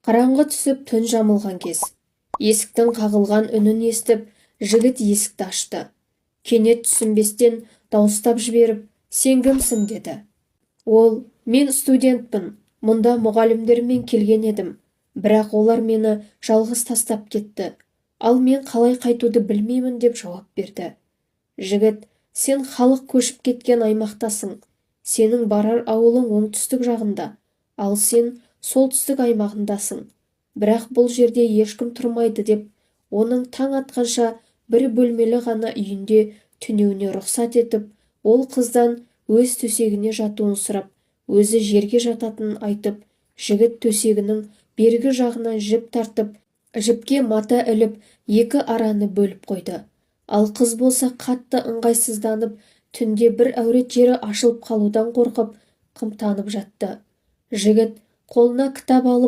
Қараңғы түсіп түн жамылған кез. Есіктің қағылған үнін естіп, жігіт есікті ашты. Кенет түсінбестен дауыстап жіберіп, «Сен кімсің?» деді. Ол, «Мен студентпін, мұнда мұғалімдермен келген едім. Бірақ олар мені жалғыз тастап кетті. Ал мен қалай қайтуды білмеймін» деп жауап берді. Жігіт, «Сен халық көшіп кеткен аймақтасың. Сенің барар ауылың оңтүстік жағында, ал сен солтүстік аймағындасың. Бірақ бұл жерде ешкім тұрмайды» деп, оның таң атқанша бір бөлмелі ғана үйінде түнеуіне рұқсат етіп, ол қыздан өз төсегіне жатуын сұрап, өзі жерге жататынын айтып, жігіт төсегінің бергі жағынан жіп тартып, жіпке мата іліп, екі араны бөліп қойды. Ал қыз болса қатты ыңғайсызданып, түнде бір әурет жері ашылып қалудан қорқып, қымтанып жатты. Жігіт қолына кітап алып